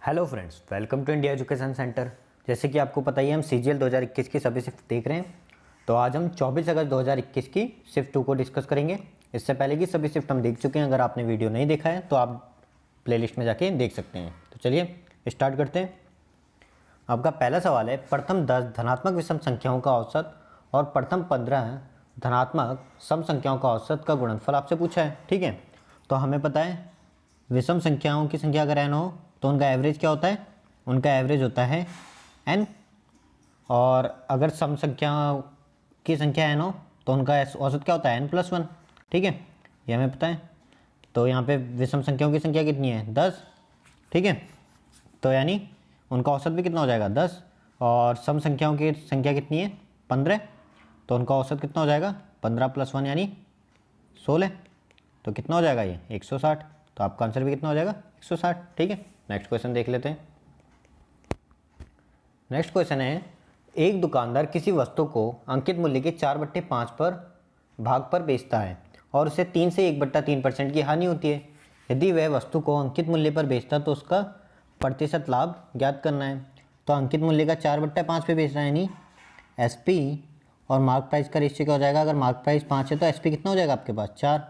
Hello friends, welcome to India education centre. जैसे कि आपको पता ही है, हम CGL 2021 की सभी शिफ्ट देख रहे हैं। तो आज हम 24 अगस्त 2021 की शिफ्ट 2 को डिस्कस करेंगे। इससे पहले की सभी शिफ्ट हम देख चुके हैं। अगर आपने वीडियो नहीं देखा है तो आप प्लेलिस्ट में जाके देख सकते हैं। तो चलिए स्टार्ट करते हैं। आपका पहला सवाल है, प्रथम 10 धनात्मक विषम संख्याओं का औसत और प्रथम 15 धनात्मक सम संख्याओं का औसत का गुणनफल आपसे पूछा है। ठीक है, तो हमें पता है विषम संख्याओं की संख्या अगर n हो तो उनका एवरेज क्या होता है? उनका एवरेज होता है n। और अगर सम संख्याओं की संख्या n हो तो उनका औसत क्या होता है? n+1। ठीक है, ये हमें पता है। तो यहाँ पे विषम संख्याओं की संख्या कितनी है? 10। ठीक है, तो यानी उनका औसत भी कितना हो जाएगा? 10। और सम संख्याओं की संख्या कितनी है? 15। तो उनका औसत कितना हो जाएगा? 15 + 1 यानी 16। तो कितना हो जाएगा ये? 160। तो आपका आंसर भी कितना हो जाएगा? 160। ठीक है, नेक्स्ट क्वेश्चन देख लेते हैं। नेक्स्ट क्वेश्चन है, एक दुकानदार किसी वस्तु को अंकित मूल्य के 4/5 पर भाग पर बेचता है और उसे 3 से 1/3% की हानि होती है। यदि वह वस्तु को अंकित मूल्य पर बेचता तो उसका प्रतिशत लाभ ज्ञात करना है। तो अंकित मूल्य का 4/5 पे बेच रहा है, यानी SP और मार्क प्राइस का रेशियो क्या हो जाएगा? अगर मार्क प्राइस 5 है तो SP कितना हो जाएगा आपके पास? 4।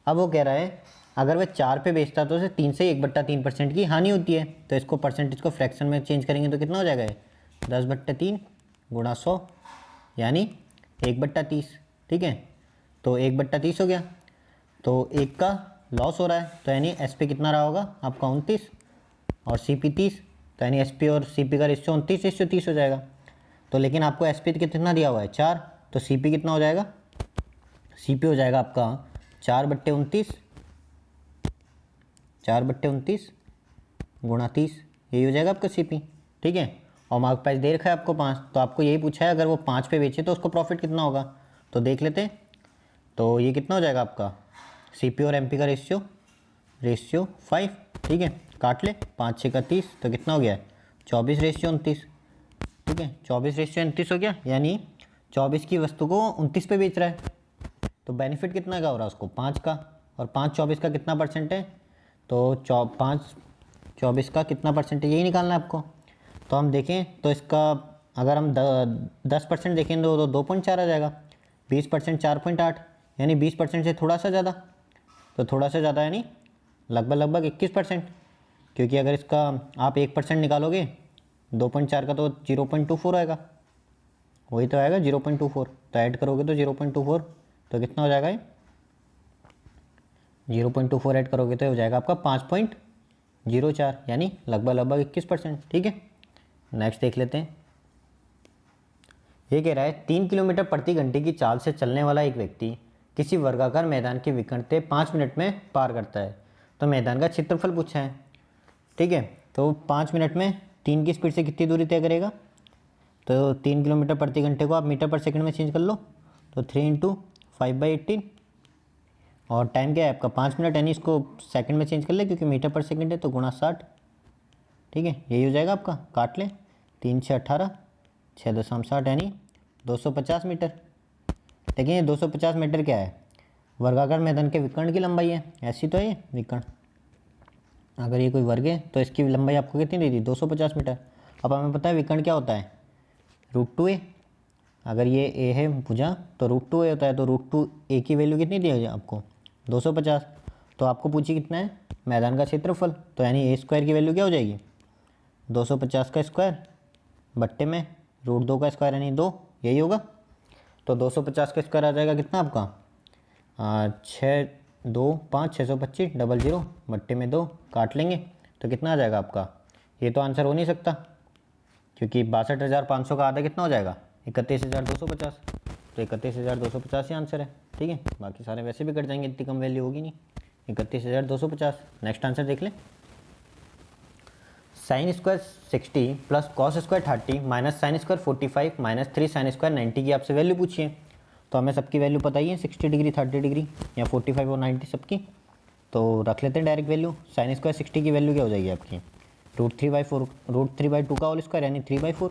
अब वो कह रहा है अगर वह 4 पे बेचता तो उसे 3 से 1/3% की हानि होती है। तो इसको परसेंटेज को फ्रैक्शन में चेंज करेंगे तो कितना हो जाएगा? 10/3 गुणा 100 यानी 1/30। ठीक है, तो 1/30 हो गया। तो एक का लॉस हो रहा है, तो यानी SP कितना रहा होगा आपका? 29 और CP 30। तो यानी SP और CP का रेशियो 29:30 हो जाएगा। तो लेकिन आपको SP कितना दिया हुआ है? 4। तो CP कितना हो जाएगा? CP हो जाएगा आपका 4/29 गुणा 30, यही हो जाएगा आपका CP। ठीक है, और मार्क प्राइस दे रखा है आपको 5। तो आपको यही पूछा है अगर वो 5 पे बेचे तो उसको प्रॉफिट कितना होगा? तो देख लेते हैं। तो ये कितना हो जाएगा आपका? CP और MP का रेशियो 5। ठीक है, काट ले, 5 6 का 30, तो कितना हो गया? 24:29। ठीक है, 24:29 हो गया, यानी 24 की वस्तु को 29 पे बेच रहा है। तो बेनिफिट कितना का हो रहा है उसको? 5 का। और 5 24 का कितना परसेंट है? तो 5 24 का कितना परसेंट है, यही निकालना है आपको। तो हम देखें तो इसका अगर हम 10% देखें तो 2.4 आ जाएगा। 20% 4.8, यानी 20% से थोड़ा सा ज़्यादा। तो थोड़ा सा ज़्यादा यानी लगभग 21%। क्योंकि अगर इसका आप 1% निकालोगे 2.4 का तो 0.24 आएगा। वही तो आएगा 0.24। तो ऐड करोगे तो 0.24, तो कितना हो जाएगा ये? 0.24 ऐड करोगे तो हो जाएगा आपका 5.04, यानी लगभग 21%। ठीक है, नेक्स्ट देख लेते हैं। ये कह रहा है 3 किलोमीटर प्रति घंटे की चाल से चलने वाला एक व्यक्ति किसी वर्गाकार मैदान की विकर्णते 5 मिनट में पार करता है। तो मैदान का क्षेत्रफल पूछा है। ठीक है, तो 5 मिनट में 3 की स्पीड से कितनी दूरी तय करेगा? तो 3 किलोमीटर प्रति घंटे को आप मीटर पर सेकंड में चेंज कर लो, तो 3 × 5/18। और टाइम क्या है आपका? 5 मिनट, यानी इसको सेकंड में चेंज कर ले क्योंकि मीटर पर सेकंड है, तो गुणा 60। ठीक है, यही हो जाएगा आपका। काट ले, 3 6 18, 6.60 यानी 250 मीटर। लेकिन ये 250 मीटर क्या है? वर्गाकार मैदान के विकर्ण की लंबाई है। ऐसी तो है ये विकर्ण। अगर ये कोई वर्ग है तो इसकी लंबाई आपको कितनी दे दी? 250 मीटर। अब हमें पता है विकर्ण क्या होता है? √2a। अगर ये a है भुजा तो √2a होता है। तो √2a की वैल्यू कितनी दी है आपको? 250। तो आपको पूछिए कितना है मैदान का क्षेत्रफल, तो यानी a² की वैल्यू क्या हो जाएगी? 250 का स्क्वायर बट्टे में √2 का स्क्वायर यानी 2, यही होगा। तो 250 का स्क्वायर आ जाएगा कितना आपका? 6 2 5 625 00 बट्टे में 2, काट लेंगे तो कितना आ जाएगा आपका? ये तो आंसर हो नहीं सकता क्योंकि 62,500 का आधा कितना हो जाएगा? 31,250। तो 31,250 ही आंसर है। ठीक है, बाकी सारे वैसे भी कट जाएंगे, इतनी कम वैल्यू होगी नहीं। 31,250। नेक्स्ट आंसर देख लें। sin² 60 + cos² 30 - sin² 45 - 3 sin² 90 की आपसे वैल्यू पूछिए। तो हमें सबकी वैल्यू पता ही है, 60 डिग्री 30 डिग्री या 45 और 90 सबकी। तो रख लेते हैं डायरेक्ट वैल्यू। sin² 60 की वैल्यू क्या हो जाएगी आपकी? √3/2 का होल स्क्वायर यानी 3/4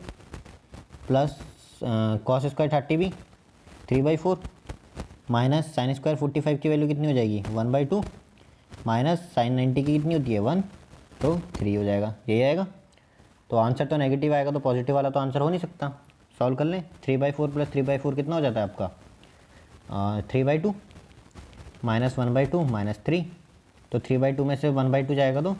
प्लस cos² 30 भी 3/4 माइनस sin² 45 की वैल्यू कितनी हो जाएगी? 1/2 माइनस sin 90 की कितनी होती है? 1। तो 3 हो जाएगा, यही आएगा। तो आंसर तो नेगेटिव आएगा, तो पॉजिटिव वाला तो आंसर हो नहीं सकता। सॉल्व कर लें। 3/4 प्लस 3/4 कितना हो जाता है आपका 3/2 माइनस 1/2 माइनस 3। तो 3/2 में से 1/2 जाएगा तो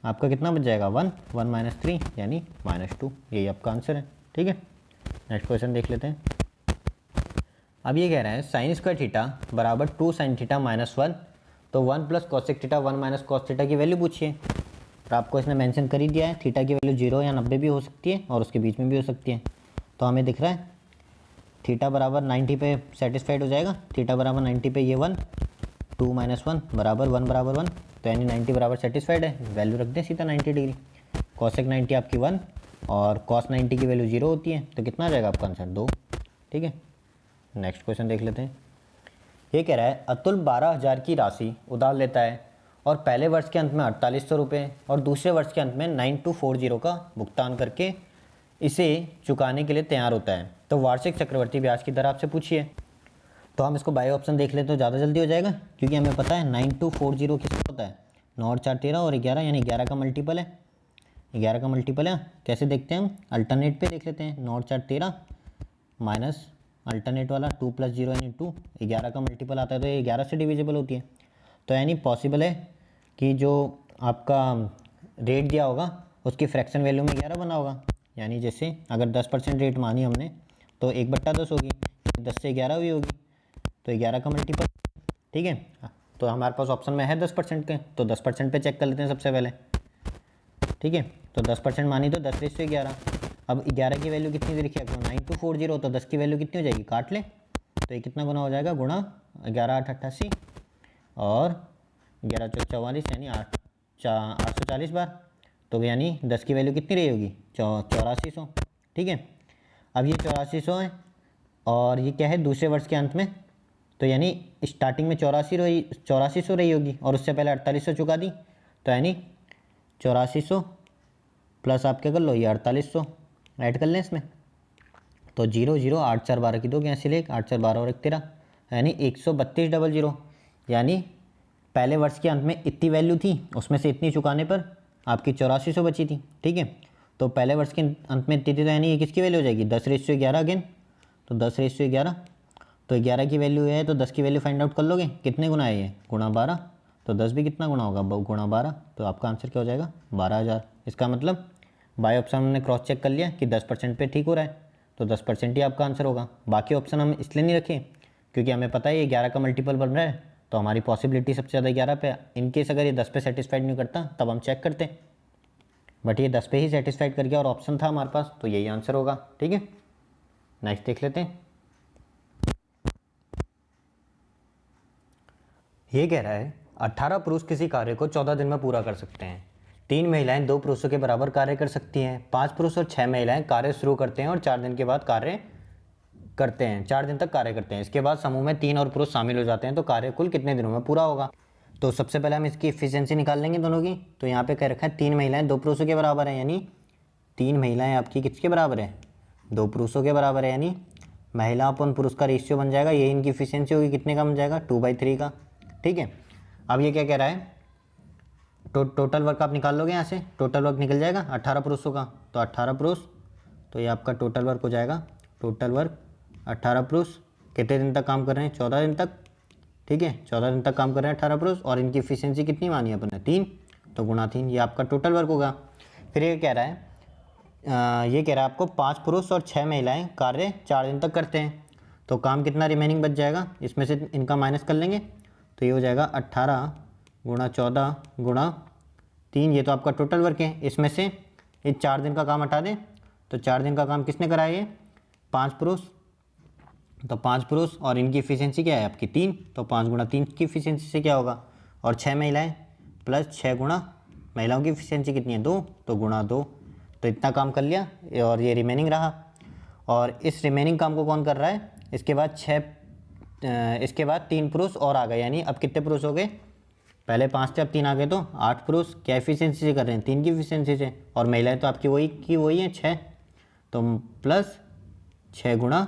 आपका कितना बच जाएगा 1, 1 माइनस 3 यानी -2। यही आपका आंसर है। ठीक है, नेक्स्ट क्वेश्चन देख लेते हैं। अब ये कह रहा है साइन स्क्वायर थीटा बराबर 2 साइन थीटा -1, तो 1 plus cosec theta 1 minus cos theta की वैल्यू पूछिए। और आपको इसने मेंशन कर ही दिया है, थीटा की वैल्यू 0 या 90 भी हो सकती है और उसके बीच में भी हो सकती है। तो हमें दिख रहा है थीटा बराबर 90 पे सेटिस्फाइड हो जाएगा। थीटा बराबर 90 पे ये 1, 2 माइनस 1 बराबर 1 बराबर 1, तो यानी 90 बराबर सेटिस्फाइड है। वैल्यू रख दें सीधा 90 डिग्री। कॉसेक 90 आपकी 1 और कॉस 90 की वैल्यू 0 होती है, तो कितना आ जाएगा आपका आंसर 2। ठीक है, नेक्स्ट क्वेश्चन देख लेते हैं। ये कह रहा है अतुल 12,000 की राशि उधार लेता है और पहले वर्ष के अंत में 4800 रुपये और दूसरे वर्ष के अंत में 9240 का भुगतान करके इसे चुकाने के लिए तैयार होता है, तो वार्षिक चक्रवर्ती ब्याज की दर आपसे पूछिए। तो हम इसको बाय ऑप्शन देख लें तो ज़्यादा जल्दी हो जाएगा, क्योंकि हमें पता है 9240 किसका होता है 9 और 4 13 और 11, यानी 11 का मल्टीपल है। 11 का मल्टीपल है, कैसे देखते हैं हम अल्टरनेट पे देख लेते हैं। 9 और 4 13 माइनस अल्टरनेट वाला 2 + 0 यानी 2, 11 का मल्टीपल आता है तो ये 11 से डिविजिबल होती है। तो यानी पॉसिबल है कि जो आपका रेट दिया होगा उसकी फ्रैक्शन वैल्यू में 11 बना होगा। यानी जैसे अगर 10% रेट मानी हमने तो 1/10 होगी, 10 से 11 हुई होगी, तो 11 का मल्टीपल। ठीक है, तो हमारे पास ऑप्शन में है 10% के, तो 10% पे चेक कर लेते हैं सबसे पहले। ठीक है, तो 10% मानी तो 10/11। अब 11 की वैल्यू कितनी दे रखी है आपको 9240, तो 10 की वैल्यू कितनी हो जाएगी काट लें, तो ये कितना गुना हो जाएगा गुणा 11 8 88 और 11 चौक 44 यानी 840 बार। तो यानी 10 की वैल्यू कितनी रही होगी 8400। ठीक है, अब ये 8400 है और ये क्या है दूसरे वर्ष के अंत में, तो यानी स्टार्टिंग में 8400 रही होगी और उससे पहले 4800 चुका दी, तो यानी 8400 प्लस आप क्या कर लो ये 4800 ऐड कर लें इसमें, तो 0 0 8 4 12 की 2 कैंसिल, 1 8 4 12 और 1 13 यानी 132,000। यानी पहले वर्ष के अंत में इतनी वैल्यू थी, उसमें से इतनी चुकाने पर आपकी 8400 बची थी। ठीक है, तो पहले वर्ष के अंत में इतनी थी, तो यानी ये किसकी वैल्यू हो जाएगी 10/11 अगेन, तो 10/11, तो 11 की वैल्यू है तो 10 की वैल्यू फाइंड आउट कर लोगे, कितने गुना है ये गुणा 12, तो 10 भी कितना गुना होगा गुणा 12, तो आपका आंसर क्या हो जाएगा 12,000। इसका मतलब बाय ऑप्शन हमने क्रॉस चेक कर लिया कि 10% पे ठीक हो रहा है, तो 10% ही आपका आंसर होगा। बाकी ऑप्शन हम इसलिए नहीं रखे क्योंकि हमें पता है ये 11 का मल्टीपल बन रहा है, तो हमारी पॉसिबिलिटी सबसे ज़्यादा 11 पे। इन केस अगर ये 10 पे सेटिस्फाइड नहीं करता तब हम चेक करते, बट ये 10 पे ही सेटिस्फाइड कर गया और ऑप्शन था हमारे पास, तो यही आंसर होगा। ठीक है, नेक्स्ट देख लेते हैं। ये कह रहा है 18 पुरुष किसी कार्य को 14 दिन में पूरा कर सकते हैं। 3 महिलाएं 2 पुरुषों के बराबर कार्य कर सकती हैं। 5 पुरुष और 6 महिलाएं कार्य शुरू करते हैं और 4 दिन के बाद कार्य करते हैं, 4 दिन तक कार्य करते हैं। इसके बाद समूह में 3 और पुरुष शामिल हो जाते हैं, तो कार्य कुल कितने दिनों में पूरा होगा। तो सबसे पहले हम इसकी एफिशिएंसी निकाल लेंगे दोनों की। तो यहाँ पे कह रखा है 3 महिलाएं 2 पुरुषों के बराबर है, यानी 3 महिलाएं आपकी किसके बराबर है 2 पुरुषों के बराबर है, यानी महिला अपन पुरुष का रेशियो बन जाएगा, यही इनकी एफिशिएंसी होगी, कितने का बन जाएगा 2/3 का। ठीक है, अब ये क्या कह रहा है टोटल वर्क आप निकाल लोगे यहाँ से, टोटल वर्क निकल जाएगा 18 पुरुषों का, तो 18 पुरुष, तो ये आपका टोटल वर्क हो जाएगा। टोटल वर्क 18 पुरुष कितने दिन तक काम कर रहे हैं 14 दिन तक। ठीक है, 14 दिन तक काम कर रहे हैं 18 पुरुष और इनकी एफिशिएंसी कितनी मानी है अपन ने 3, तो गुणा 3, ये आपका टोटल वर्क होगा। फिर ये कह रहा है आपको 5 पुरुष और 6 महिलाएं कार्य 4 दिन तक करते हैं, तो काम कितना रिमेनिंग बच जाएगा, इसमें से इनका माइनस कर लेंगे, तो ये हो जाएगा 18 गुणा 14 गुणा 3, ये तो आपका टोटल वर्क है। इसमें से ये 4 दिन का काम हटा दें, तो 4 दिन का काम किसने कराया ये 5 पुरुष, तो 5 पुरुष और इनकी एफिशिएंसी क्या है आपकी 3, तो 5 गुणा 3 की एफिशिएंसी से क्या होगा, और 6 महिलाएं प्लस 6 गुणा महिलाओं की एफिशिएंसी कितनी है 2, तो गुणा 2, तो इतना काम कर लिया और ये रिमेनिंग रहा। और इस रिमेनिंग काम को कौन कर रहा है, इसके बाद 3 पुरुष और आ गए, यानी अब कितने पुरुष हो गए, पहले 5 थे अब 3 आ गए, तो 8 पुरुष क्या एफिशिएंसी से कर रहे हैं 3 की एफिशिएंसी से, और महिलाएं तो आपकी वही हैं 6, तो प्लस 6 गुणा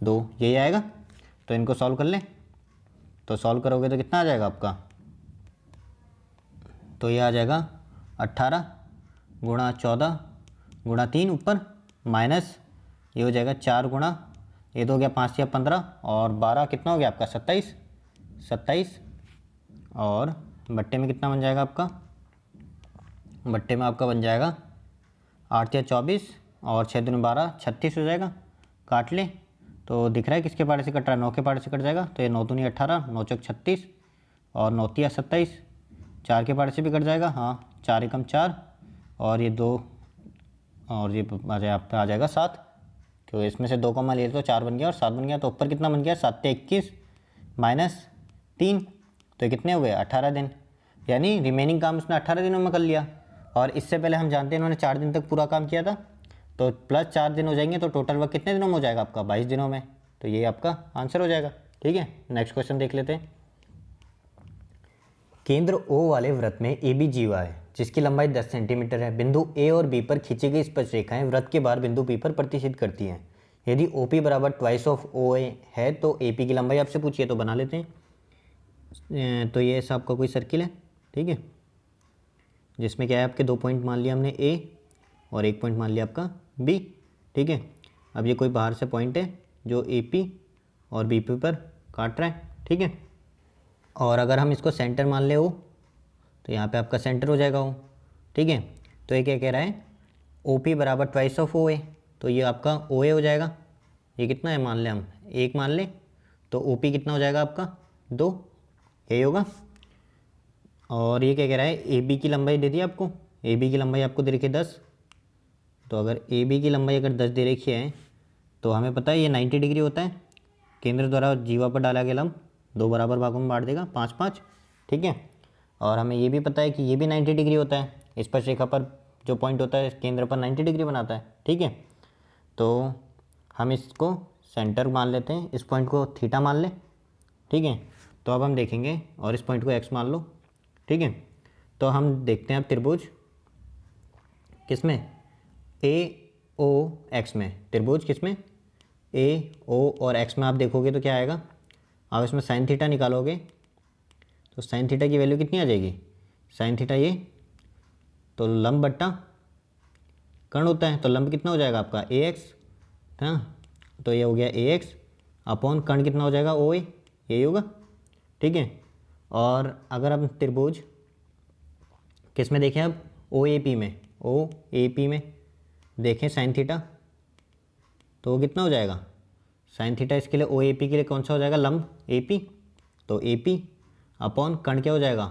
2 यही आएगा। तो इनको सॉल्व कर लें, तो सॉल्व करोगे तो कितना आ जाएगा आपका, तो ये आ जाएगा 18 गुणा 14 गुणा 3 ऊपर माइनस ये हो जाएगा 4 गुणा ये तो हो गया 5 या 15 और 12 कितना हो गया आपका 27 और बट्टे में कितना बन जाएगा आपका, बट्टे में आपका बन जाएगा 8 या 24 और 6 दूनी 12 36 हो जाएगा। काट ले तो दिख रहा है किसके पार्ट से कट रहा है, 9 के पार्ट से कट जाएगा तो ये 9 दूनी 18 9 चौक 36 और 9 तिया 27, 4 के पार्ट से भी कट जाएगा, हाँ 4 एकम 4 और ये 2 और ये आपका आ जाएगा 7, क्योंकि इसमें से 2 कॉमा लिए तो 4 बन गया और 7 बन गया, तो ऊपर कितना बन गया 7 ते 21 माइनस 3 तो ये कितने हो गए 18 दिन, यानी रिमेनिंग काम उसने 18 दिनों में कर लिया। और इससे पहले हम जानते हैं इन्होंने 4 दिन तक पूरा काम किया था, तो प्लस 4 दिन हो जाएंगे तो टोटल वर्क कितने दिनों में हो जाएगा आपका 22 दिनों में, तो ये आपका आंसर हो जाएगा। ठीक है, नेक्स्ट क्वेश्चन देख लेते हैं। केंद्र O वाले वृत्त में AB जीवा है जिसकी लंबाई 10 सेंटीमीटर है। बिंदु A और B पर खींची गई स्पर्शरेखाएं वृत्त के बाहर बिंदु P पर प्रतिच्छेद करती हैं। यदि OP बराबर ट्वाइस ऑफ OA है तो AP की लंबाई आपसे पूछिए, तो बना लेते हैं। तो ये ऐसा आपका कोई सर्किल है, ठीक है, जिसमें क्या है आपके 2 पॉइंट मान लिया हमने A और 1 पॉइंट मान लिया आपका B, ठीक है। अब ये कोई बाहर से पॉइंट है जो AP और BP पर काट रहा है, ठीक है। और अगर हम इसको सेंटर मान ले हो तो यहाँ पे आपका सेंटर हो जाएगा वो, ठीक है। तो ये क्या कह रहा है OP बराबर ट्वाइस ऑफ OA, तो ये आपका OA हो जाएगा। ये कितना है मान ले हम 1 मान ले, तो OP कितना हो जाएगा आपका 2, यही होगा। और ये क्या कह रहा है AB की लंबाई दे दी आपको, AB की लंबाई आपको दे रखी है 10, तो अगर AB की लंबाई अगर 10 दे रखी है तो हमें पता है ये 90 डिग्री होता है। केंद्र द्वारा जीवा पर डाला गया लंब 2 बराबर भागों में बांट देगा 5-5, ठीक है। और हमें ये भी पता है कि ये भी 90 डिग्री होता है, स्पर्शरेखा पर जो पॉइंट होता है केंद्र पर 90 डिग्री बनाता है, ठीक है। तो हम इसको सेंटर मान लेते हैं, इस पॉइंट को थीटा मान लें, ठीक है। तो अब हम देखेंगे और इस पॉइंट को एक्स मान लो, ठीक है। तो हम देखते हैं अब त्रिभुज किसमें AOX में, त्रिभुज किसमें AO और X में आप देखोगे तो क्या आएगा, आप इसमें साइन थीटा निकालोगे तो साइन थीटा की वैल्यू कितनी आ जाएगी, साइन थीटा ये तो लंब बट्टा कर्ण होता है, तो लंब कितना हो जाएगा आपका AX, हाँ तो ये हो गया AX अपॉन कर्ण कितना हो जाएगा OA, यही होगा, ठीक है। और अगर हम त्रिभुज किस में देखें अब OAP में देखें साइन थीटा, तो वो कितना हो जाएगा साइन थीटा, इसके लिए OAP के लिए कौन सा हो जाएगा लंब AP, तो AP अपॉन कर्ण क्या हो जाएगा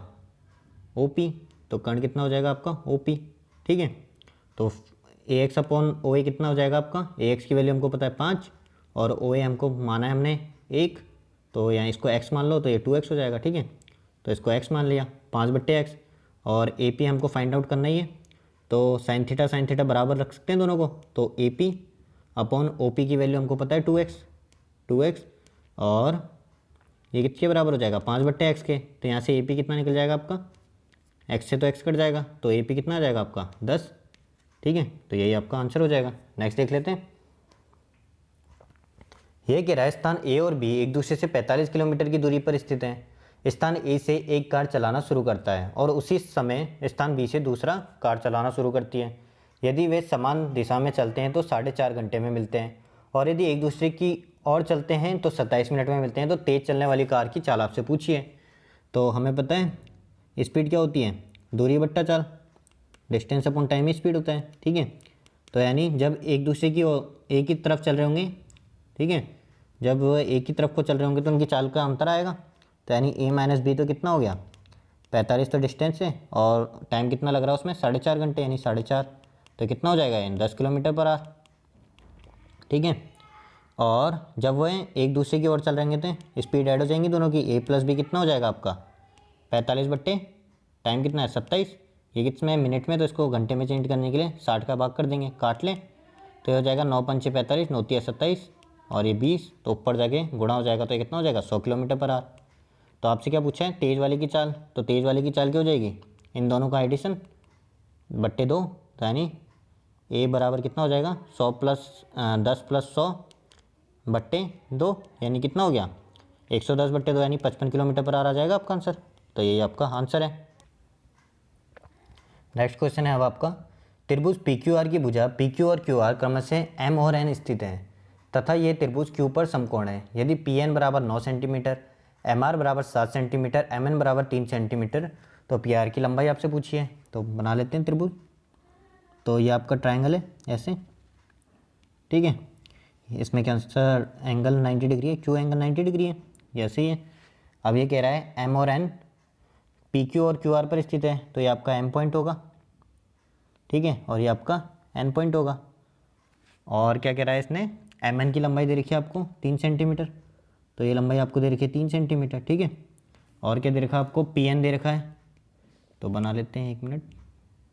OP, तो कर्ण कितना हो जाएगा आपका OP, ठीक है। तो AX अपॉन OA कितना हो जाएगा आपका, AX की वैल्यू हमको पता है 5 और OA हमको माना है हमने 1, तो यहाँ इसको x मान लो तो ये 2x हो जाएगा, ठीक है। तो इसको x मान लिया 5/x और AP हमको फाइंड आउट करना ही है, तो साइन थीटा बराबर रख सकते हैं दोनों को, तो AP अपॉन OP की वैल्यू हमको पता है 2x और ये किसके बराबर हो जाएगा 5/x के, तो यहाँ से AP कितना निकल जाएगा आपका, x से तो x कट जाएगा तो AP कितना आ जाएगा आपका 10, ठीक है। तो यही आपका आंसर हो जाएगा। नेक्स्ट देख लेते हैं। यह कि राजस्थान A और B एक दूसरे से 45 किलोमीटर की दूरी पर स्थित हैं। स्थान A से एक कार चलाना शुरू करता है और उसी समय स्थान B से दूसरा कार चलाना शुरू करती है। यदि वे समान दिशा में चलते हैं तो 4.5 घंटे में मिलते हैं और यदि एक दूसरे की ओर चलते हैं तो 27 मिनट में मिलते हैं। तो तेज़ चलने वाली कार की चाल आपसे पूछिए। तो हमें पता है स्पीड क्या होती है, दूरी बट्टा चाल, डिस्टेंस अपॉन टाइम ही स्पीड होता है, ठीक है। तो यानी जब एक दूसरे की एक ही तरफ चल रहे होंगे, ठीक है, जब एक ही तरफ को चल रहे होंगे तो उनकी चाल का अंतर आएगा। तो यानी A माइनस B तो कितना हो गया 45 तो डिस्टेंस है और टाइम कितना लग रहा है उसमें 4.5 घंटे, यानी 4.5 तो कितना हो जाएगा यानी 10 किलोमीटर पर आवर, ठीक है। और जब वह एक दूसरे की ओर चल रहेंगे तो स्पीड ऐड हो जाएंगी दोनों की, A प्लस B कितना हो जाएगा आपका 45 बट्टे टाइम कितना है 27, ये कितने मिनट में, तो इसको घंटे में चेंज करने के लिए 60 का भाग कर देंगे, काट लें तो हो जाएगा 9 पंचे 45, 9 तिया 27 और ये 20, तो ऊपर जाके गुणा हो जाएगा तो ये कितना हो जाएगा 100 किलोमीटर पर आवर। तो आपसे क्या पूछा है तेज़ वाले की चाल, तो तेज़ वाले की चाल क्या हो जाएगी, इन दोनों का एडिशन बट्टे 2, तो यानी A बराबर कितना हो जाएगा 100 प्लस 10 प्लस 100 बट्टे 2, यानी कितना हो गया 110 बट्टे 2 यानी 55 किलोमीटर पर आवर आ जाएगा आपका आंसर। तो यही आपका आंसर है। नेक्स्ट क्वेश्चन है अब आपका, त्रिभुज पी क्यू आर की भुजा पी क्यू और क्यू आर क्रमशः एम और एन स्थित हैं तथा ये त्रिभुज क्यू पर समकोण है। यदि पी एन बराबर 9 सेंटीमीटर, एम आर बराबर 7 सेंटीमीटर, एम एन बराबर 3 सेंटीमीटर, तो पी आर की लंबाई आपसे पूछी है। तो बना लेते हैं त्रिभुज। तो ये आपका ट्राइंगल है ऐसे, ठीक है। इसमें क्या आंसर, एंगल 90 डिग्री है, क्यू एंगल 90 डिग्री है, ये ऐसे ही है। अब ये कह रहा है एम और एन पी क्यू और क्यू आर पर स्थित है, तो ये आपका एम पॉइंट होगा, ठीक है, और ये आपका एन पॉइंट होगा। और क्या कह रहा है इसने, एम एन की लंबाई दे रखी है आपको 3 सेंटीमीटर, तो ये लंबाई आपको दे रखी है 3 सेंटीमीटर, ठीक है। और क्या दे रखा है आपको, पी एन दे रखा है, तो बना लेते हैं 1 मिनट।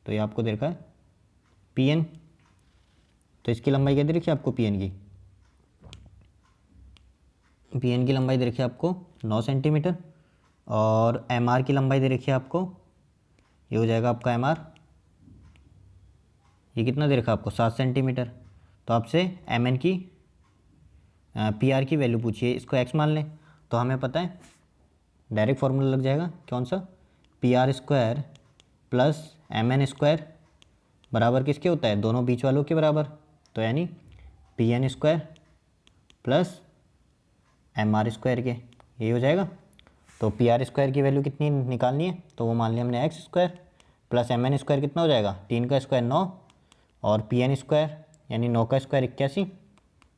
तो ये आपको दे रखा है पी एन, तो इसकी लंबाई क्या दे रखी है आपको, पी एन की लंबाई दे रखी है आपको 9 सेंटीमीटर, और एम आर की लंबाई दे रखी है आपको, ये हो जाएगा आपका एम आर, ये कितना दे रखा है आपको 7 सेंटीमीटर। तो आपसे एम एन की पी आर की वैल्यू पूछिए, इसको एक्स मान लें, तो हमें पता है डायरेक्ट फार्मूला लग जाएगा, कौन सा, P R square plus M N square बराबर किसके होता है, दोनों बीच वालों के बराबर। तो यानी P N square plus M R square के, यही हो जाएगा। तो पी आर स्क्वायर की वैल्यू कितनी निकालनी है, तो वो मान लिया हमने x square, plus M N square कितना हो जाएगा, 3 का स्क्वायर 9, और पी एन स्क्वायर यानी 9 का square 81,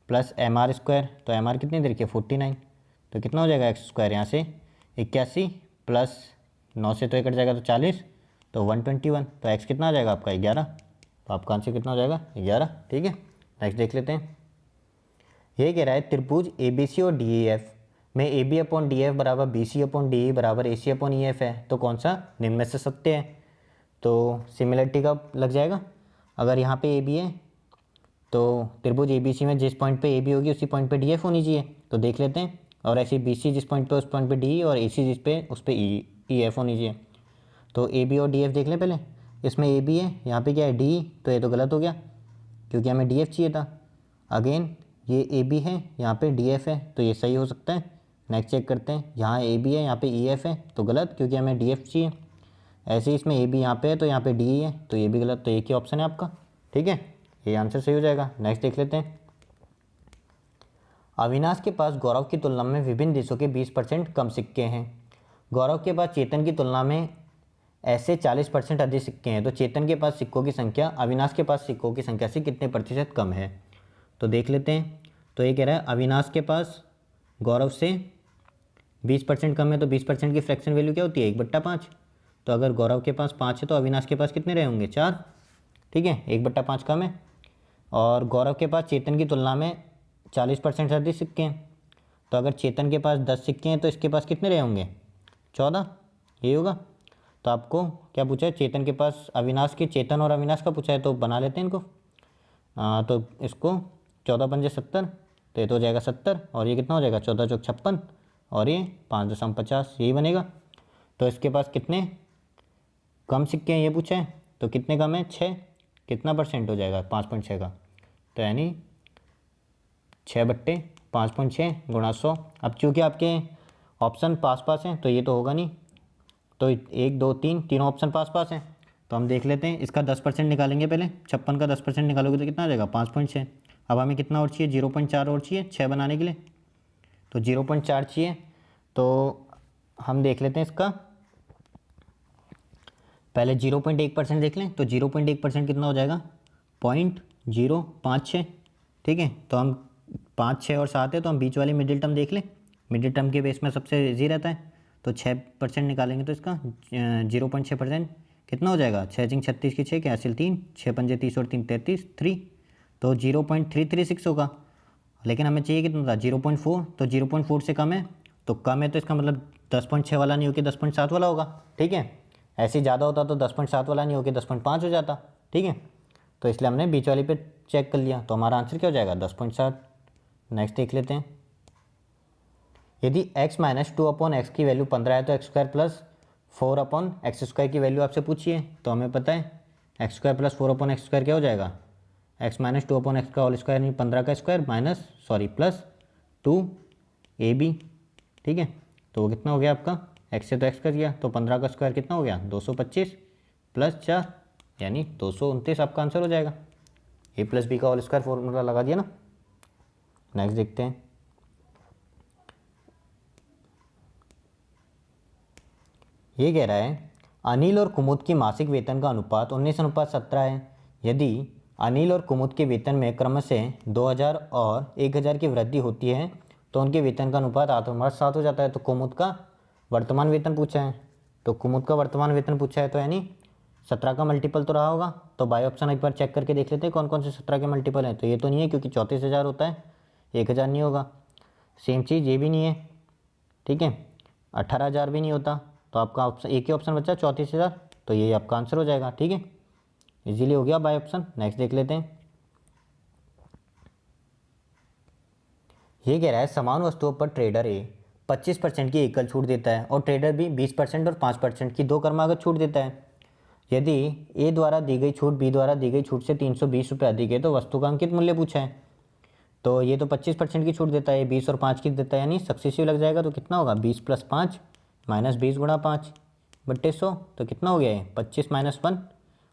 plus M R square, तो एम आर कितनी दे रखी है 49, तो कितना हो जाएगा एक्स स्क्वायर यहाँ से 81 प्लस 9 से तो एक कट जाएगा तो 40, तो 121, तो एक्स कितना आ जाएगा आपका 11, तो आपका आंसर कितना हो जाएगा 11, ठीक है। नेक्स्ट देख लेते हैं। ये कह रहा है त्रिभुज ए बी सी और डी ई एफ में A B upon D F बराबर B C upon D E बराबर A C upon E F है, तो कौन सा निम्न में से सत्य है। तो सिमिलरिटी का लग जाएगा, अगर यहाँ पे ए बी है तो त्रिभुज ए बी सी में जिस पॉइंट पे ए बी होगी उसी पॉइंट पे डी एफ होनी चाहिए, तो देख लेते हैं। और ऐसे बी सी जिस पॉइंट पे उस पॉइंट पे डी, और ए सी जिस पे उस पे ई एफ होनी चाहिए। तो ए बी और डी एफ देख लें पहले, इसमें ए बी है, यहाँ पे क्या है डी, तो ये तो गलत हो गया क्योंकि हमें डी एफ चाहिए था। अगेन ये ए बी है, यहाँ पे डी एफ है, तो ये सही हो सकता है। नेक्स्ट चेक करते हैं, यहाँ ए बी है, यहाँ पे ई एफ है, तो गलत क्योंकि हमें डी एफ चाहिए। ऐसे ही इसमें ए बी यहाँ पे है तो यहाँ पे डी है, तो ये भी गलत, तो एक ही ऑप्शन है आपका, ठीक है, ये आंसर सही हो जाएगा। नेक्स्ट देख लेते हैं। अविनाश के पास गौरव की तुलना में विभिन्न देशों के 20% कम सिक्के हैं। गौरव के पास चेतन की तुलना में ऐसे 40% अधिक सिक्के हैं, तो चेतन के पास सिक्कों की संख्या अविनाश के पास सिक्कों की संख्या से कितने प्रतिशत कम है। तो देख लेते हैं। तो ये कह रहा है अविनाश के पास गौरव से 20% कम है, तो 20% की फ्रैक्शन वैल्यू क्या होती है 1/5। तो अगर गौरव के पास 5 है तो अविनाश के पास कितने रहे होंगे 4, ठीक है, 1/5 कम है। और गौरव के पास चेतन की तुलना में 40% से अधिक सिक्के हैं, तो अगर चेतन के पास 10 सिक्के हैं तो इसके पास कितने रहे होंगे 14, यही होगा। तो आपको क्या पूछा है, चेतन के पास अविनाश के, चेतन और अविनाश का पूछा है, तो बना लेते हैं इनको। तो इसको 14 पंजे 70, तो ये तो हो जाएगा 70, और ये कितना हो जाएगा 14 चौक 56, और ये 5.50, यही बनेगा। तो इसके पास कितने कम सिक्के हैं ये पूछा है, तो कितने कम है 6, कितना परसेंट हो जाएगा 5.6 का, तो यानी 6/5.6 गुणा 100। अब चूँकि आपके ऑप्शन पास पास हैं तो ये तो होगा नहीं, तो 1 2 3 तीनों ऑप्शन पास पास हैं, तो हम देख लेते हैं। इसका 10% निकालेंगे पहले, 56 का 10% निकालोगे तो कितना आ जाएगा 5.6। अब हमें कितना और चाहिए 0.4 और चाहिए 6 बनाने के लिए, तो 0.4 चाहिए। तो हम देख लेते हैं इसका, पहले 0.1% देख लें, तो 0.1% कितना हो जाएगा 0.056, ठीक है। तो हम 5 6 और 7 है, तो हम बीच वाली मिडिल टर्म देख लें, मिडिल टर्म के बेस में सबसे ईजी रहता है, तो 6% निकालेंगे तो इसका 0.6% कितना हो जाएगा 6 36 की 6 क्या हासिल 3, 6 पंजे 30 और 3 33 3, तो 0.336 होगा। लेकिन हमें चाहिए कितना था 0.4, तो 0.4 से कम है, तो कम है तो इसका मतलब 10.6 वाला नहीं होकर 10.7 वाला होगा, ठीक है। ऐसे ही ज़्यादा होता तो 10.7 वाला नहीं होकर 10.5 हो जाता, ठीक है। तो इसलिए हमने बीच वाली पे चेक कर लिया, तो हमारा आंसर क्या हो जाएगा 10.7। नेक्स्ट देख लेते हैं। यदि x - 2/x की वैल्यू 15 है तो x² + 4/x² की वैल्यू आपसे पूछिए, तो हमें पता है x² + 4/x² क्या हो जाएगा x - 2/x का होल स्क्वायर, यानी 15 का स्क्वायर प्लस 2ab, ठीक है। तो वो कितना हो गया आपका, x से तो x कर गया, तो 15 का स्क्वायर कितना हो गया 225 + 4, यानी 229 आपका आंसर हो जाएगा। ए प्लस बी का होल स्क्वायर फॉर्मूला लगा दिया ना। नेक्स्ट देखते हैं। ये कह रहा है अनिल और कुमुद की मासिक वेतन का अनुपात 19:17 है। यदि अनिल और कुमुद के वेतन में क्रमशः 2000 और 1000 की वृद्धि होती है तो उनके वेतन का अनुपात 8:7 हो जाता है। तो कुमुद का वर्तमान वेतन पूछा है, तो कुमुद का वर्तमान वेतन पूछा है तो यानी 17 का मल्टीपल तो रहा होगा। तो बाय ऑप्शन एक बार चेक करके देख लेते हैं कौन कौन से 17 के मल्टीपल हैं। तो ये तो नहीं है क्योंकि 34,000 होता है, 1000 नहीं होगा। सेम चीज़ ये भी नहीं है, ठीक है, 18,000 भी नहीं होता। तो आपका ऑप्शन एक ही ऑप्शन बचा 34,000, तो ये आपका आंसर हो जाएगा। ठीक है, इजीली हो गया बाय ऑप्शन। नेक्स्ट देख लेते हैं। ये कह रहा है समान वस्तुओं पर ट्रेडर ए 25% की एकल छूट देता है और ट्रेडर बी 20% और 5% की दो क्रमागत छूट देता है। यदि ए द्वारा दी गई छूट बी द्वारा दी गई छूट से 320 रुपये अधिक है तो वस्तु का अंकित मूल्य पूछा है। तो ये तो 25% की छूट देता है, 20 और 5 की देता है, यानी सक्सेसिव लग जाएगा। तो कितना होगा 20 + 5 -20 × 5 बट्टे 100। तो कितना हो गया है 25 - 1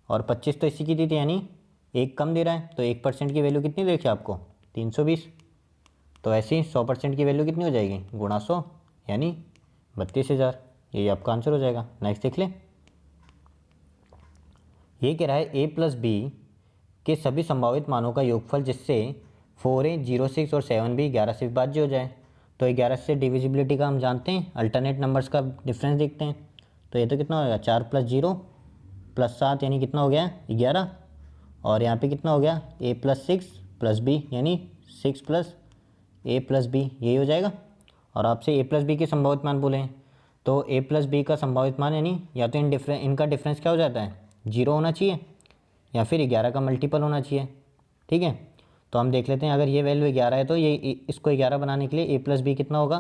और 25 तो इसी की दी थी, यानी एक कम दे रहा है। तो 1% की वैल्यू कितनी देखी आपको 320। तो ऐसे ही 100% की वैल्यू कितनी हो जाएगी गुणा 100 यानी 32,000। ये आपका आंसर हो जाएगा। नेक्स्ट देख ले। ये कह रहा है a + b के सभी संभावित मानों का योगफल जिससे 4a, 0, 6 और 7b 11 से विभाज्य हो जाए। तो 11 से डिविजिबिलिटी का हम जानते हैं, अल्टरनेट नंबर्स का डिफरेंस देखते हैं। तो ये तो कितना होगा 4 + 0 + 7 यानी कितना हो गया 11। और यहाँ पे कितना हो गया a + 6 + b यानी 6 + a + b, यही हो जाएगा। और आपसे a + b के संभावित मान बोले हैं, तो a + b का संभावित मान यानी या तो इनका डिफरेंस क्या हो जाता है 0 होना चाहिए या फिर 11 का मल्टीपल होना चाहिए। ठीक है, तो हम देख लेते हैं। अगर ये वैल्यू 11 है तो ये इसको 11 बनाने के लिए a + b कितना होगा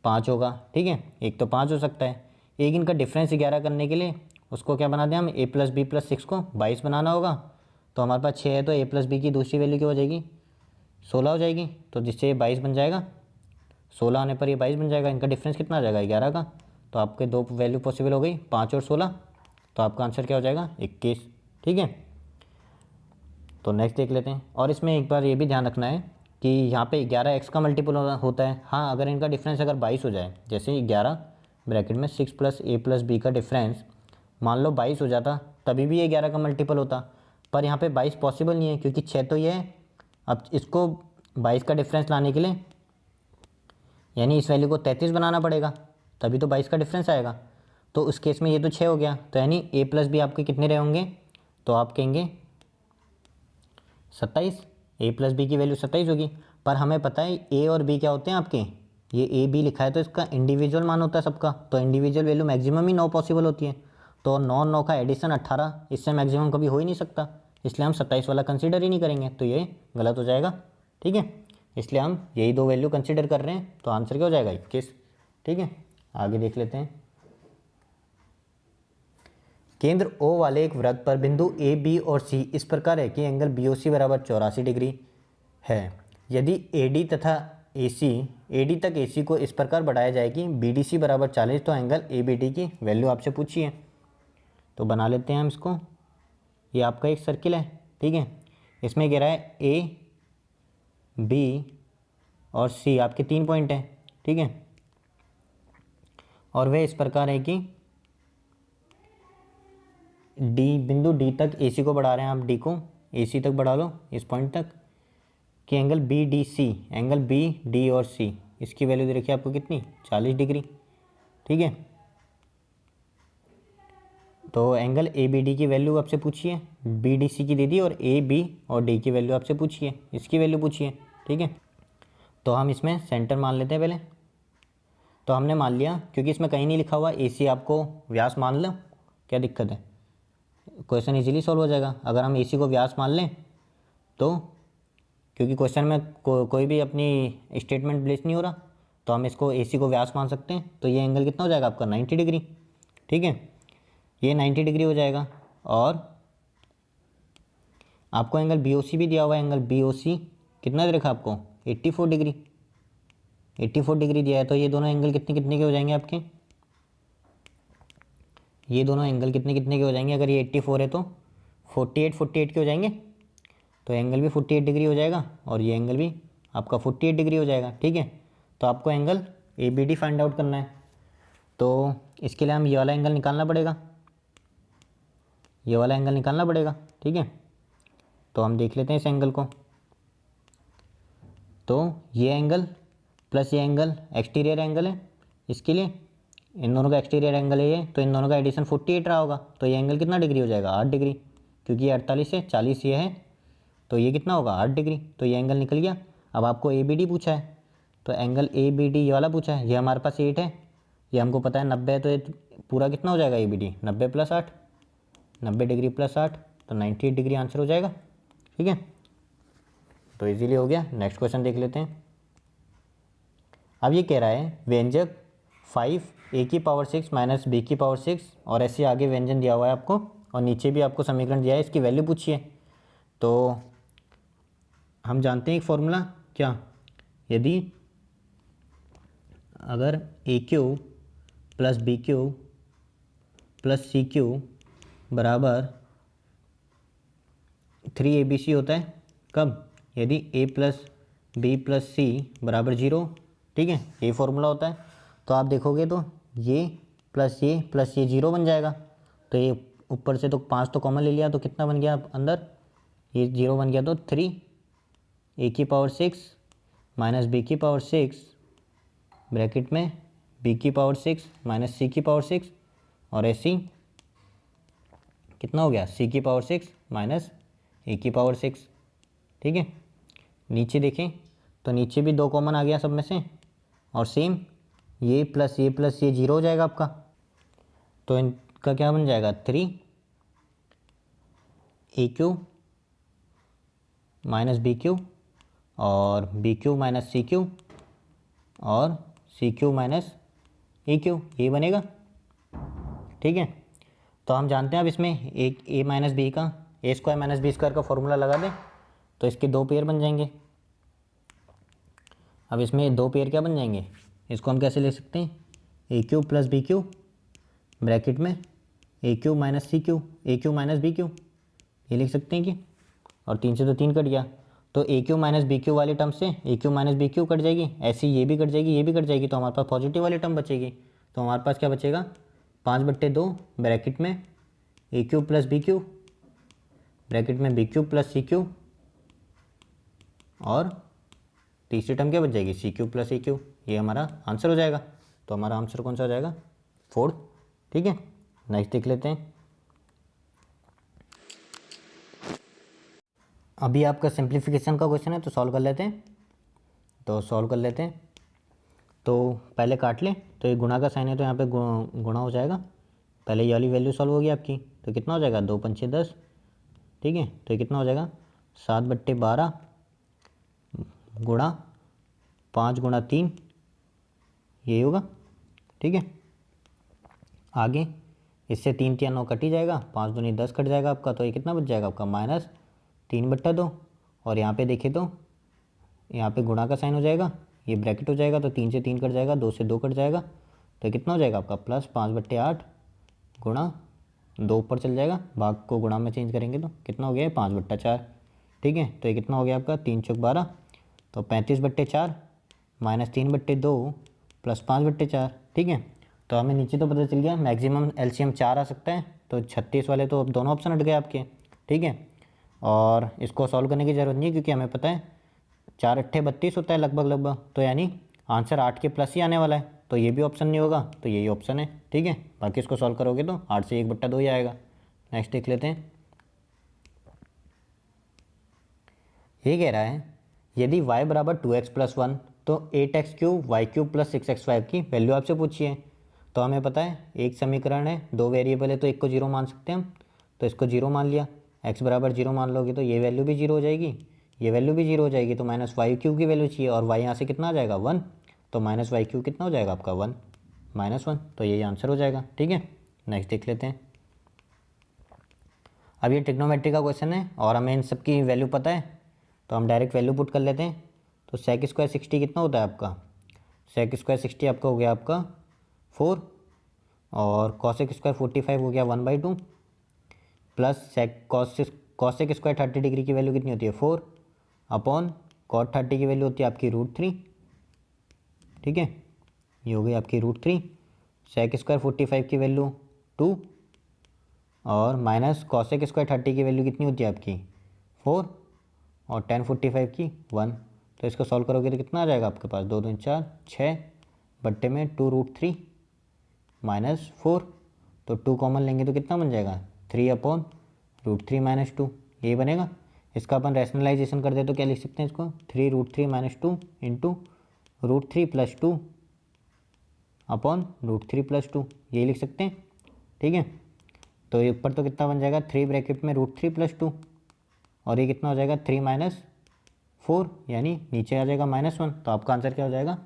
5 होगा। ठीक है, एक तो 5 हो सकता है, एक इनका डिफरेंस 11 करने के लिए उसको क्या बना दें हम a + b + 6 को 22 बनाना होगा। तो हमारे पास 6 है तो a + b की दूसरी वैल्यू क्या हो जाएगी 16 हो जाएगी। तो जिससे ये 22 बन जाएगा, 16 आने पर ये 22 बन जाएगा। इनका डिफरेंस कितना आ जाएगा 11 का। तो आपके दो वैल्यू पॉसिबल हो गई 5 और 16। तो आपका आंसर क्या हो जाएगा 21। ठीक है, तो नेक्स्ट देख लेते हैं। और इसमें एक बार ये भी ध्यान रखना है कि यहाँ पे 11x का मल्टीपल होता है। हाँ, अगर इनका डिफरेंस अगर 22 हो जाए, जैसे 11 ब्रैकेट में 6 + a + b का डिफरेंस मान लो 22 हो जाता, तभी भी ये 11 का मल्टीपल होता। पर यहाँ पे 22 पॉसिबल नहीं है क्योंकि 6 तो ये है। अब इसको 22 का डिफरेंस लाने के लिए यानी इस वैल्यू को 33 बनाना पड़ेगा, तभी तो 22 का डिफरेंस आएगा। तो उस केस में ये तो 6 हो गया। तो यानी a + b आपके कितने रहे होंगे, तो आप कहेंगे 27। a + b की वैल्यू 27 होगी। पर हमें पता है a और b क्या होते हैं आपके, ये a b लिखा है तो इसका इंडिविजुअल मान होता है सबका। तो इंडिविजुअल वैल्यू मैक्सिमम ही 9 पॉसिबल होती है। तो 9 9 का एडिशन 18, इससे मैक्सिमम कभी हो ही नहीं सकता, इसलिए हम 27 वाला कंसीडर ही नहीं करेंगे। तो ये गलत हो जाएगा। ठीक है, इसलिए हम यही दो वैल्यू कंसीडर कर रहे हैं। तो आंसर क्या हो जाएगा 21। ठीक है, आगे देख लेते हैं। केंद्र O वाले एक वृत्त पर बिंदु A, B और C इस प्रकार है कि एंगल BOC बराबर 84 डिग्री है। यदि AD तक AC को इस प्रकार बढ़ाया जाए कि BDC बराबर 40, तो एंगल ABD की वैल्यू आपसे पूछी है। तो बना लेते हैं हम इसको। ये आपका एक सर्किल है। ठीक है, इसमें कह रहा है A, B और C आपके 3 पॉइंट हैं। ठीक है, और वह इस प्रकार है कि बिंदु D तक AC को बढ़ा रहे हैं। आप D को AC तक बढ़ा लो इस पॉइंट तक कि एंगल B, D और C इसकी वैल्यू दे रखी है आपको कितनी 40 डिग्री। ठीक है, तो एंगल ABD की वैल्यू आपसे पूछी है, BDC की दे दी, और AB और D की वैल्यू आपसे पूछी है, इसकी वैल्यू पूछी है। ठीक है, तो हम इसमें सेंटर मान लेते हैं पहले। तो हमने मान लिया क्योंकि इसमें कहीं नहीं लिखा हुआ AC, आपको व्यास मान लो, क्या दिक्कत है, क्वेश्चन इजीली सॉल्व हो जाएगा। अगर हम AC को व्यास मान लें तो, क्योंकि क्वेश्चन में कोई भी अपनी स्टेटमेंट ब्लेस नहीं हो रहा, तो हम इसको AC को व्यास मान सकते हैं। तो ये एंगल कितना हो जाएगा आपका 90 डिग्री। ठीक है, ये 90 डिग्री हो जाएगा। और आपको एंगल BOC भी दिया हुआ है। एंगल BOC कितना दे रखा आपको 84 डिग्री, 84 डिग्री दिया है। तो ये दोनों एंगल कितने कितने के हो जाएंगे आपके, ये दोनों एंगल कितने कितने के हो जाएंगे। अगर ये 84 है तो 48 48 के हो जाएंगे, तो एंगल भी 48 डिग्री हो जाएगा और ये एंगल भी आपका 48 डिग्री हो जाएगा। ठीक है, तो आपको angle A B D find out करना है, तो इसके लिए हम ये वाला एंगल निकालना पड़ेगा, ये वाला एंगल निकालना पड़ेगा। ठीक है, तो हम देख लेते हैं इस एंगल को। तो ये एंगल प्लस ये एंगल एक्सटीरियर एंगल है, इसके लिए इन दोनों का एक्सटीरियर एंगल है ये, तो इन दोनों का एडिशन 48 रहा होगा, तो ये एंगल कितना डिग्री हो जाएगा 8 डिग्री, क्योंकि ये 48 है 40 ये है, तो ये कितना होगा 8 डिग्री, तो ये एंगल निकल गया। अब आपको ए बी डी पूछा है, तो एंगल ए बी डी ये वाला पूछा है, ये हमारे पास 8 है, ये हमको पता है 90 है, तो ये पूरा कितना हो जाएगा ए बी डी 90 + 8, 90 डिग्री + 8, तो 98 डिग्री आंसर हो जाएगा। ठीक है, तो इजीली हो गया। नेक्स्ट क्वेश्चन देख लेते हैं। अब ये कह रहा है व्यंजक 5a⁻6 - b⁻6 और ऐसे आगे व्यंजन दिया हुआ है आपको, और नीचे भी आपको समीकरण दिया है, इसकी वैल्यू पूछिए। तो हम जानते हैं एक फॉर्मूला, क्या, यदि अगर a³ + b³ + c³ बराबर 3abc होता है, कब, यदि a + b + c बराबर 0। ठीक है, ये फॉर्मूला होता है। तो आप देखोगे तो ये प्लस ये 0 बन जाएगा, तो ये ऊपर से तो 5 तो कॉमन ले लिया, तो कितना बन गया अंदर, ये 0 बन गया, तो 3a⁻6 - b⁻6 ब्रैकेट में b⁻6 - c⁻6 और ऐसी कितना हो गया c⁻6 - a⁻6। ठीक है, नीचे देखें तो नीचे भी 2 कॉमन आ गया सब में से, और सेम ये प्लस ये 0 हो जाएगा आपका, तो इनका क्या बन जाएगा 3a³ - b³ और b³ - c³ और c³ - a³, ये बनेगा। ठीक है, तो हम जानते हैं अब इसमें एक a - b का a² - b² का फॉर्मूला लगा दें, तो इसके 2 पेयर बन जाएंगे। अब इसमें 2 पेयर क्या बन जाएंगे, इसको हम कैसे लिख सकते हैं, a³ + b³ ब्रैकेट में a³ - c³ a³ - b³, ये लिख सकते हैं कि, और 3 से तो 3 कट गया, तो a³ - b³ वाली टर्म से a³ - b³ कट जाएगी, ऐसी ये भी कट जाएगी, ये भी कट जाएगी, तो हमारे पास पॉजिटिव वाली टर्म बचेगी। तो हमारे पास क्या बचेगा 5/2 ब्रैकेट में a³ + b³ ब्रैकेट में b³ + c³ और तीसरी टर्म क्या बच जाएगी c³ + a³, ये हमारा आंसर हो जाएगा। तो हमारा आंसर कौन सा हो जाएगा 4। ठीक है, नेक्स्ट देख लेते हैं। अभी आपका सिंप्लीफिकेशन का क्वेश्चन है, तो सॉल्व कर लेते हैं। तो पहले काट लें, तो ये गुणा का साइन है, तो यहाँ पे गुणा हो जाएगा। पहले ये वाली वैल्यू सॉल्व होगी आपकी, तो कितना हो जाएगा 2 × 5 = 10। ठीक है, तो ये कितना हो जाएगा 7/12 गुणा 5 × 3, यही होगा। ठीक है, आगे इससे 3 × 9 कट ही जाएगा, 5 दूनी 10 कट जाएगा आपका, तो ये कितना बच जाएगा आपका -3/2। और यहाँ पे देखें तो यहाँ पे गुणा का साइन हो जाएगा, ये ब्रैकेट हो जाएगा, तो 3 से 3 कट जाएगा, 2 से 2 कट जाएगा, तो कितना हो जाएगा आपका +5/8 गुणा 2 ऊपर चल जाएगा, भाग को गुणा में चेंज करेंगे तो कितना हो गया 5/4। ठीक है, तो ये कितना हो गया आपका 3 × 12, तो 35/4 -3/2 + 5/4। ठीक है, तो हमें नीचे तो पता चल गया मैक्सिमम एलसीएम 4 आ सकता है, तो 36 वाले तो अब दोनों ऑप्शन हट गए आपके। ठीक है, और इसको सॉल्व करने की ज़रूरत नहीं है, क्योंकि हमें पता है 4 × 8 = 32 होता है लगभग, तो यानी आंसर 8 के प्लस ही आने वाला है, तो ये भी ऑप्शन नहीं होगा, तो यही ऑप्शन है। ठीक है, बाकी इसको सॉल्व करोगे तो 8 से 1/2 ही आएगा। नेक्स्ट देख लेते हैं। ये कह रहा है यदि y = 2x + 1 तो 8x³ y³ + 6x5 की वैल्यू आपसे पूछिए। तो हमें पता है एक समीकरण है, 2 वेरिएबल है, तो एक को 0 मान सकते हैं हम, तो इसको 0 मान लिया। x = 0 मान लोगे तो ये वैल्यू भी 0 हो जाएगी, ये वैल्यू भी 0 हो जाएगी, तो -y³ की वैल्यू चाहिए, और y यहाँ से कितना आ जाएगा 1, तो -y³ कितना हो जाएगा आपका 1 -1, तो यही आंसर हो जाएगा। ठीक है, नेक्स्ट देख लेते हैं। अब ये ट्रिग्नोमेट्री का क्वेश्चन है और हमें इन सब की वैल्यू पता है, तो हम डायरेक्ट वैल्यू पुट कर लेते हैं। तो sec² 60 कितना होता है आपका, sec² 60 आपका हो गया आपका 4, और cos² 45 हो गया 1/2, plus sec cosec square 30 degree की वैल्यू कितनी होती है 4 अपॉन कॉट 30 की वैल्यू होती है आपकी √3। ठीक है, ये हो गई आपकी √3। सेक स्क्वायर 45 की वैल्यू 2 और माइनस कॉसेक स्क्वायर 30 की वैल्यू कितनी होती है आपकी 4 और tan 45 की 1। तो इसको सॉल्व करोगे तो कितना आ जाएगा आपके पास 2 2 4 6 बट्टे में 2√3 माइनस 4। तो 2 कॉमन लेंगे तो कितना बन जाएगा 3 अपॉन √3 माइनस 2, यही बनेगा। इसका अपन रैशनलाइजेशन कर दे तो क्या लिख सकते हैं इसको 3√3 minus 2 into √3 plus 2 upon √3 plus 2, यही लिख सकते हैं। ठीक है, तो ये ऊपर तो कितना बन जाएगा 3 ब्रैकेट में √3 प्लस 2 और ये कितना हो जाएगा 3 माइनस 4 यानी नीचे आ जाएगा -1। तो आपका आंसर क्या हो जाएगा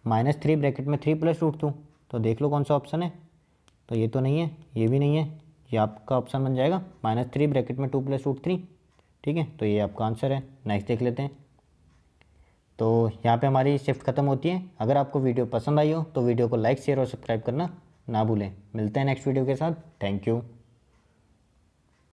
-3 ब्रैकेट में 3 प्लस √2। तो देख लो कौन सा ऑप्शन है। तो ये तो नहीं है, ये भी नहीं है, ये आपका ऑप्शन बन जाएगा -3 ब्रैकेट में 2 प्लस √3। ठीक है, तो ये आपका आंसर है। नेक्स्ट देख लेते हैं। तो यहाँ पे हमारी शिफ्ट खत्म होती है। अगर आपको वीडियो पसंद आई हो तो वीडियो को लाइक शेयर और सब्सक्राइब करना ना भूलें। मिलते हैं नेक्स्ट वीडियो के साथ। Thank you.